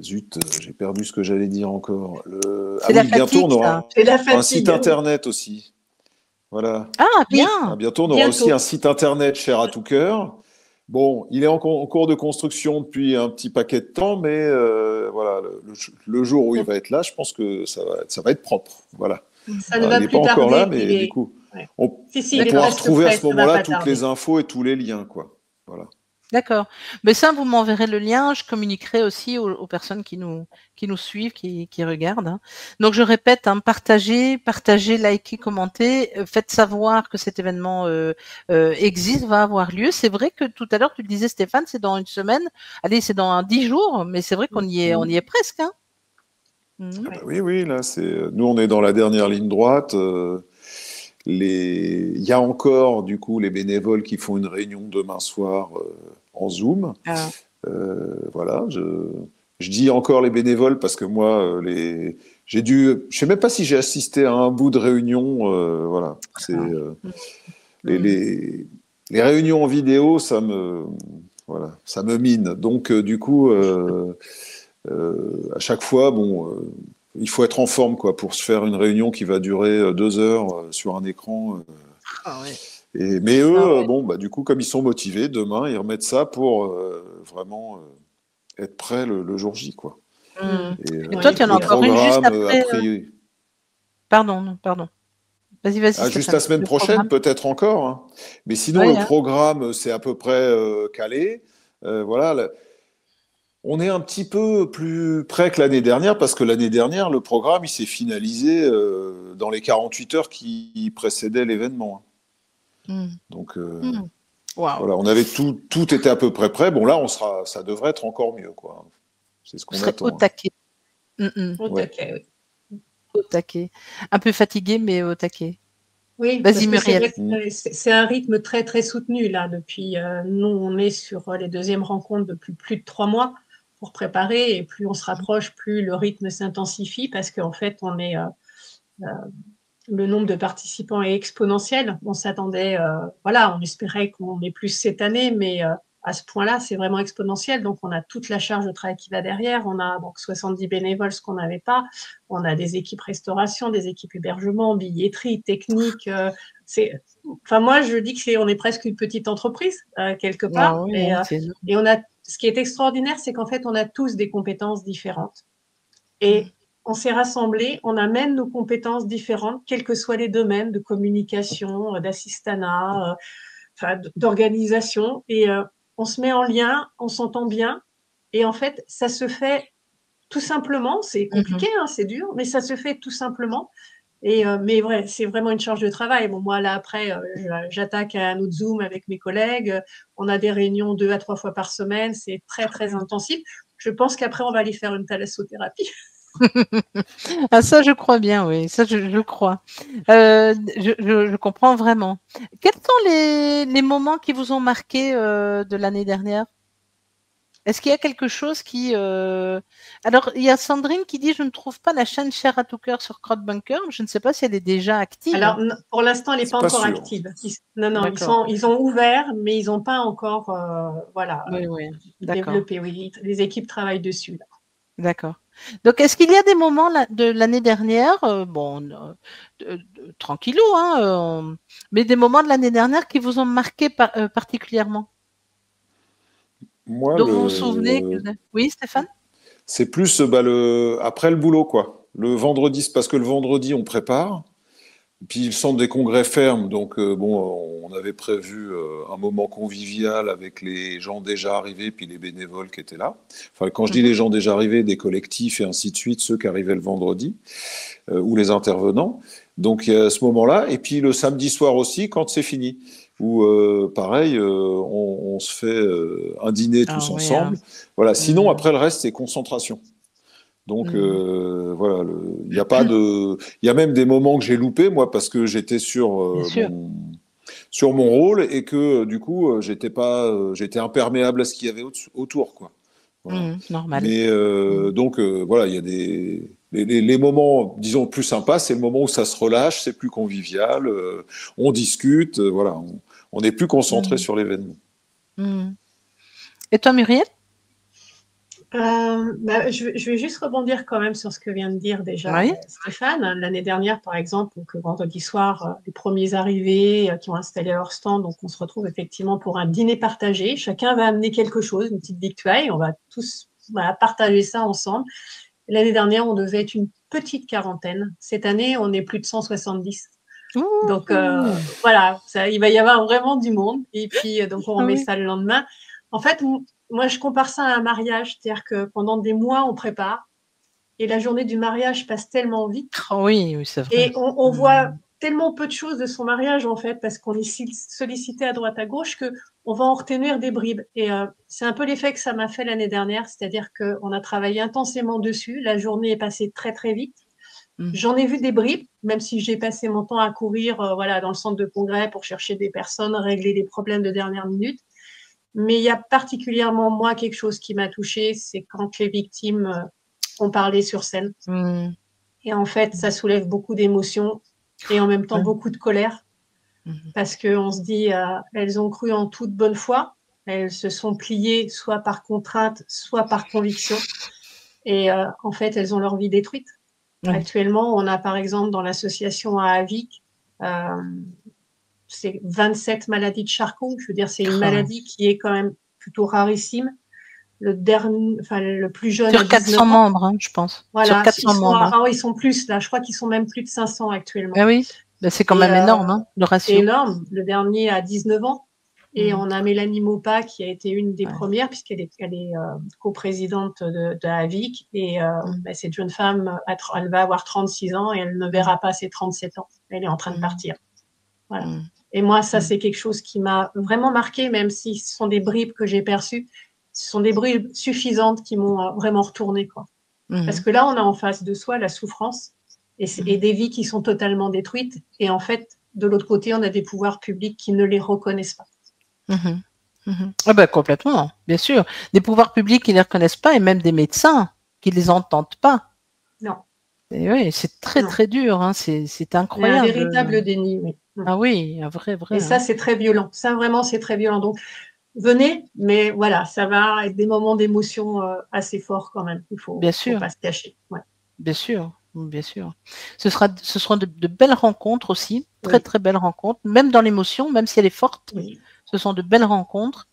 zut, j'ai perdu ce que j'allais dire encore. C'est la fatigue, bientôt, on aura un site internet aussi. Voilà. Ah, bien. Bientôt, on aura aussi un site internet Chair à tout cœur. Bon, il est en cours de construction depuis un petit paquet de temps, mais voilà, le jour où il va être là, je pense que ça va être propre. Voilà. Ça ne va il n'est plus pas tarder. encore là, mais du coup, on pourra retrouver à ce moment-là toutes les infos et tous les liens, quoi. Voilà. D'accord. Mais ça, vous m'enverrez le lien. Je communiquerai aussi aux personnes qui nous suivent, qui regardent. Hein. Donc, je répète, hein, partagez, likez, commentez. Faites savoir que cet événement existe, va avoir lieu. C'est vrai que tout à l'heure, tu le disais, Stéphane, c'est dans une semaine. Allez, c'est dans 10 jours, mais c'est vrai qu'on y est presque. Hein. Ah bah oui, là, nous, on est dans la dernière ligne droite. Il y a encore, du coup, les bénévoles qui font une réunion demain soir en Zoom. Ah. Voilà, je dis encore les bénévoles parce que moi, je sais même pas si j'ai assisté à un bout de réunion. Voilà, les réunions en vidéo, ça me mine. Donc, du coup, à chaque fois, il faut être en forme, quoi, pour se faire une réunion qui va durer 2 heures sur un écran. Mais eux, du coup, comme ils sont motivés, demain, ils remettent ça pour vraiment être prêts le jour J, quoi. Et toi, tu en as encore une juste après. Pardon. Vas-y. Juste la semaine prochaine, peut-être encore. Hein. Mais sinon, le programme, c'est à peu près calé. Voilà. On est un petit peu plus près que l'année dernière, parce que l'année dernière, le programme, il s'est finalisé dans les 48 heures qui précédaient l'événement. Donc, voilà, on avait tout était à peu près prêt. Bon, là, ça devrait être encore mieux, quoi. C'est ce qu'on attend. Au taquet. Au taquet, oui. Au taquet. Un peu fatigué, mais au taquet. Oui, vas-y, Muriel. C'est un rythme très, très soutenu, là, depuis. Nous, on est sur les deuxièmes rencontres depuis plus de 3 mois pour préparer, et plus on se rapproche, plus le rythme s'intensifie, parce qu'en fait, le nombre de participants est exponentiel. On s'attendait, on espérait qu'on ait plus cette année, mais à ce point-là, c'est vraiment exponentiel. Donc, on a toute la charge de travail qui va derrière. On a donc 70 bénévoles, ce qu'on n'avait pas. On a des équipes restauration, des équipes hébergement, billetterie, technique. Moi, je dis qu'on est presque une petite entreprise, quelque part. Et ce qui est extraordinaire, c'est qu'en fait, on a tous des compétences différentes. Et on s'est rassemblés, on amène nos compétences différentes, quels que soient les domaines de communication, d'assistanat, d'organisation. Et on se met en lien, on s'entend bien. Et en fait, ça se fait tout simplement. C'est compliqué, c'est dur, mais ça se fait tout simplement. Mais c'est vraiment une charge de travail. Bon, moi, là, après, j'attaque un autre Zoom avec mes collègues. On a des réunions 2 à 3 fois par semaine. C'est très, très intensif. Je pense qu'après, on va aller faire une thalassothérapie. Ah, ça, je crois bien, oui. Ça, je crois. Je comprends vraiment. Quels sont les moments qui vous ont marqué de l'année dernière? Est-ce qu'il y a quelque chose qui... Alors, il y a Sandrine qui dit « Je ne trouve pas la chaîne Chair à tout cœur sur Crowdbunker ». Je ne sais pas si elle est déjà active. Alors, pour l'instant, elle n'est pas encore active. Non, ils ont ouvert, mais ils n'ont pas encore développé. Oui, les équipes travaillent dessus. D'accord. Donc, est-ce qu'il y a des moments de l'année dernière, tranquillou, hein, mais des moments de l'année dernière qui vous ont marqué particulièrement? Moi, dont vous vous souvenez Oui, Stéphane? C'est plus après le boulot, quoi. Le vendredi, parce que le vendredi, on prépare. Puis le centre des congrès ferme, donc on avait prévu un moment convivial avec les gens déjà arrivés, puis les bénévoles qui étaient là. Enfin, quand je dis les gens déjà arrivés, des collectifs et ainsi de suite, ceux qui arrivaient le vendredi, ou les intervenants. Donc il y a ce moment-là, et puis le samedi soir aussi, quand c'est fini, où pareil, on se fait un dîner tous ensemble. Voilà. Sinon, après le reste, c'est concentration. Donc voilà, il y a pas de, il y a même des moments que j'ai loupés moi parce que j'étais sur mon rôle et que du coup j'étais imperméable à ce qu'il y avait autour, quoi. Voilà. Normal. Mais donc voilà, il y a des Les moments, disons, plus sympas, c'est le moment où ça se relâche, c'est plus convivial, on discute, voilà, on est plus concentré sur l'événement. Et toi, Muriel? Je vais juste rebondir quand même sur ce que vient de dire déjà Stéphane. L'année dernière, par exemple, donc, vendredi soir, les premiers arrivés qui ont installé leur stand, donc on se retrouve effectivement pour un dîner partagé. Chacun va amener quelque chose, une petite victuaille, on va tous partager ça ensemble. L'année dernière, on devait être une petite quarantaine. Cette année, on est plus de 170. Donc voilà, il va y avoir vraiment du monde. Et puis, donc on remet ça le lendemain. En fait, moi, je compare ça à un mariage, c'est-à-dire que pendant des mois, on prépare, et la journée du mariage passe tellement vite. Oui, c'est vrai. Et on voit tellement peu de choses de son mariage, en fait, parce qu'on est sollicité à droite à gauche, qu'on va en retenir des bribes. Et c'est un peu l'effet que ça m'a fait l'année dernière, c'est-à-dire qu'on a travaillé intensément dessus, la journée est passée très, très vite. J'en ai vu des bribes, même si j'ai passé mon temps à courir voilà, dans le centre de congrès pour chercher des personnes, régler des problèmes de dernière minute. Mais il y a particulièrement, moi, quelque chose qui m'a touchée, c'est quand les victimes ont parlé sur scène. Et en fait, ça soulève beaucoup d'émotions et en même temps beaucoup de colère. Parce qu'on se dit, elles ont cru en toute bonne foi, elles se sont pliées soit par contrainte, soit par conviction. Et en fait, elles ont leur vie détruite. Actuellement, on a par exemple dans l'association à Avic, c'est 27 maladies de Charcot. Je veux dire, c'est une maladie qui est quand même plutôt rarissime. Le plus jeune sur 400 membres, hein, je pense. Voilà, sur 400 membres. Ils sont plus là. Je crois qu'ils sont même plus de 500 actuellement. Oui, c'est quand même énorme, hein, le ratio. C'est énorme. Le dernier a 19 ans. Et on a Mélanie Maupas qui a été une des premières, puisqu'elle est coprésidente de AVIC. Et cette jeune femme, elle va avoir 36 ans et elle ne verra pas ses 37 ans. Elle est en train de partir. Voilà. Et moi, ça, c'est quelque chose qui m'a vraiment marqué, même si ce sont des bribes que j'ai perçues. Ce sont des bribes suffisantes qui m'ont vraiment retourné, quoi. Parce que là, on a en face de soi la souffrance et des vies qui sont totalement détruites. Et en fait, de l'autre côté, on a des pouvoirs publics qui ne les reconnaissent pas. Ah ben, complètement, bien sûr. Des pouvoirs publics qui ne les reconnaissent pas et même des médecins qui ne les entendent pas. Non. Et oui, c'est très, très dur. Hein. C'est incroyable. Un véritable déni, oui. Ah oui, un vrai. Et ça, c'est très violent. Ça, vraiment, c'est très violent. Donc, venez, mais voilà, ça va être des moments d'émotion assez forts quand même. Il faut pas se cacher. Ouais. Bien sûr. Ce seront de belles rencontres aussi, très, très belles rencontres, même dans l'émotion, même si elle est forte. Ce sont de belles rencontres.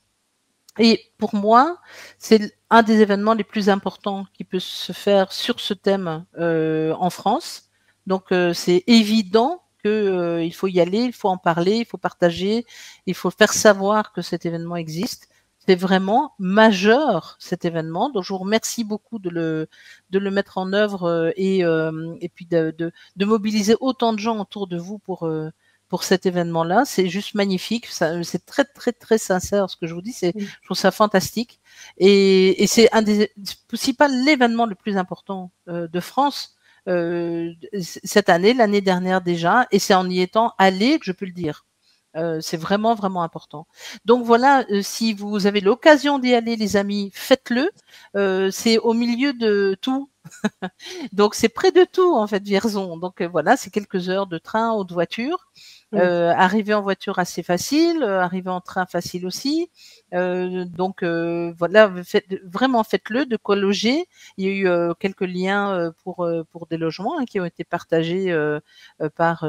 Et pour moi, c'est un des événements les plus importants qui peut se faire sur ce thème en France. Donc, c'est évident qu'il faut y aller, il faut en parler, il faut partager, il faut faire savoir que cet événement existe. C'est vraiment majeur, cet événement. Donc, je vous remercie beaucoup de le mettre en œuvre et puis de mobiliser autant de gens autour de vous pour cet événement-là. C'est juste magnifique. C'est très, très, très sincère ce que je vous dis. Je trouve ça fantastique. Et c'est si pas l'événement le plus important de France cette année, l'année dernière déjà. Et c'est en y étant allé que je peux le dire. C'est vraiment, vraiment important. Donc voilà, si vous avez l'occasion d'y aller, les amis, faites-le. C'est au milieu de tout. Donc c'est près de tout en fait, Vierzon. Donc voilà, c'est quelques heures de train ou de voiture. Arriver en voiture assez facile, arriver en train facile aussi. Donc voilà, vraiment faites-le, de quoi loger. Il y a eu quelques liens pour des logements qui ont été partagés par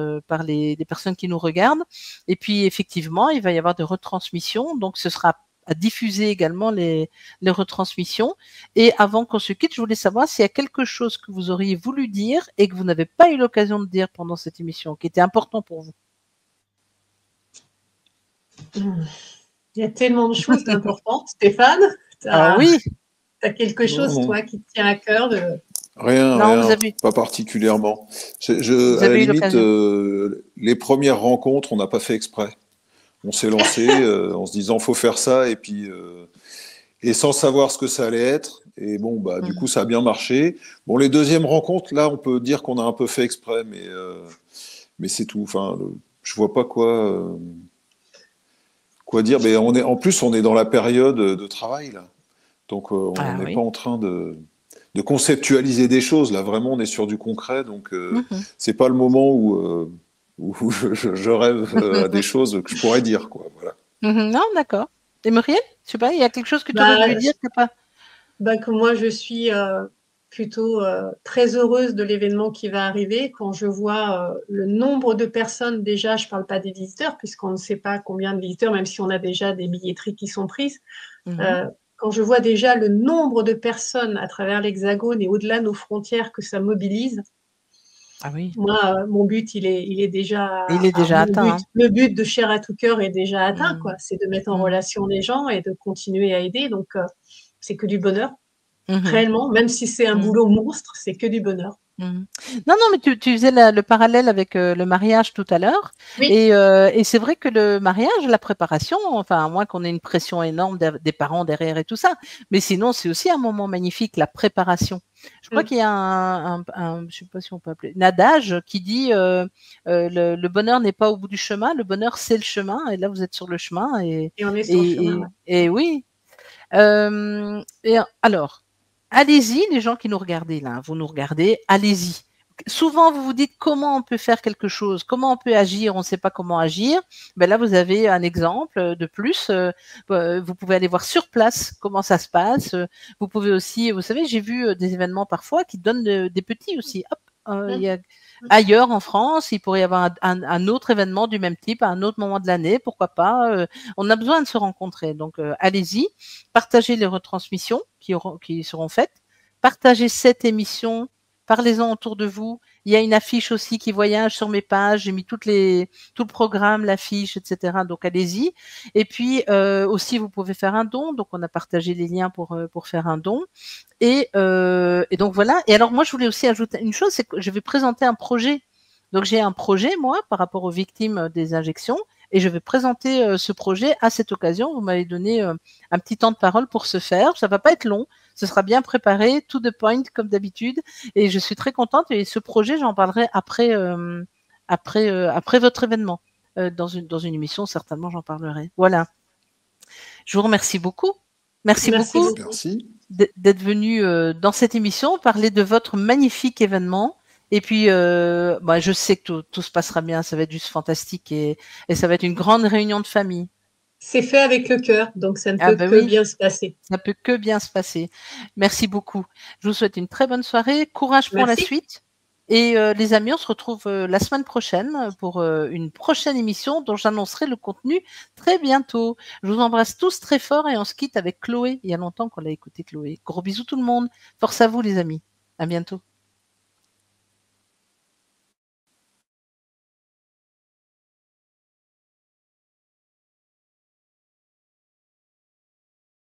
les personnes qui nous regardent. Et puis effectivement, il va y avoir des retransmissions. Donc ce sera à diffuser également les retransmissions. Et avant qu'on se quitte, je voulais savoir s'il y a quelque chose que vous auriez voulu dire et que vous n'avez pas eu l'occasion de dire pendant cette émission, qui était important pour vous. Il y a tellement de choses d'importantes. Stéphane, oui. Tu as quelque chose, toi, qui te tient à cœur Rien, pas particulièrement. À la limite, les premières rencontres, on n'a pas fait exprès. On s'est lancé en se disant faut faire ça et puis et sans savoir ce que ça allait être. Et bon, bah du coup, ça a bien marché. Bon, les deuxièmes rencontres, là, on peut dire qu'on a un peu fait exprès, mais c'est tout. Enfin, je vois pas quoi dire. Mais en plus, on est dans la période de travail là, donc on n'est pas en train de conceptualiser des choses. Là, vraiment, on est sur du concret, donc c'est pas le moment où je rêve à des choses que je pourrais dire, quoi. Voilà. Non, d'accord. Et Muriel, je sais pas, il y a quelque chose que tu aurais voulu dire que pas. Que moi, je suis plutôt très heureuse de l'événement qui va arriver. Quand je vois le nombre de personnes, déjà, je parle pas des visiteurs, puisqu'on ne sait pas combien de visiteurs, même si on a déjà des billetteries qui sont prises. Quand je vois déjà le nombre de personnes à travers l'Hexagone et au-delà de nos frontières que ça mobilise, ah oui. moi, mon but, il est déjà, atteint. Le but de Chair à tout cœur est déjà atteint, quoi. C'est de mettre en relation les gens et de continuer à aider. Donc, c'est que du bonheur. Réellement, même si c'est un boulot monstre, c'est que du bonheur. Non, mais tu faisais le parallèle avec le mariage tout à l'heure. Oui. Et c'est vrai que le mariage, la préparation, enfin, à moins qu'on ait une pression énorme des parents derrière et tout ça, mais sinon, c'est aussi un moment magnifique, la préparation. Je crois qu'il y a je sais pas si on peut appeler, un adage qui dit le bonheur n'est pas au bout du chemin, le bonheur, c'est le chemin. Et là, vous êtes sur le chemin. Et on est sur le chemin. Et oui. Et alors, allez-y, les gens qui nous regardez là, vous nous regardez, allez-y. Souvent, vous vous dites comment on peut faire quelque chose, comment on peut agir, on ne sait pas comment agir. Ben là, vous avez un exemple de plus. Vous pouvez aller voir sur place comment ça se passe. Vous pouvez aussi, vous savez, j'ai vu des événements parfois qui donnent des petits aussi. Hop, il y a, ailleurs en France, il pourrait y avoir un autre événement du même type à un autre moment de l'année, pourquoi pas. On a besoin de se rencontrer. Donc, allez-y, partagez les retransmissions qui seront faites, partagez cette émission, parlez-en autour de vous. Il y a une affiche aussi qui voyage sur mes pages. J'ai mis tout le programme, l'affiche, etc. Donc, allez-y. Et puis, aussi, vous pouvez faire un don. Donc, on a partagé les liens pour faire un don. Et donc, voilà. Et alors, moi, je voulais aussi ajouter une chose, c'est que je vais présenter un projet. Donc, j'ai un projet, moi, par rapport aux victimes des injections. Et je vais présenter ce projet à cette occasion. Vous m'avez donné un petit temps de parole pour ce faire. Ça va pas être long. Ce sera bien préparé, to the point, comme d'habitude. Et je suis très contente. Et ce projet, j'en parlerai après votre événement. Dans une émission, certainement, j'en parlerai. Voilà. Je vous remercie beaucoup. Merci beaucoup d'être venu dans cette émission, parler de votre magnifique événement. Et puis, je sais que tout se passera bien. Ça va être juste fantastique et ça va être une grande réunion de famille. C'est fait avec le cœur, donc ça ne peut que bien se passer. Ça peut que bien se passer. Merci beaucoup. Je vous souhaite une très bonne soirée. Courage pour la suite. Et les amis, on se retrouve la semaine prochaine pour une prochaine émission dont j'annoncerai le contenu très bientôt. Je vous embrasse tous très fort et on se quitte avec Chloé. Il y a longtemps qu'on l'a écouté, Chloé. Gros bisous tout le monde. Force à vous les amis. À bientôt.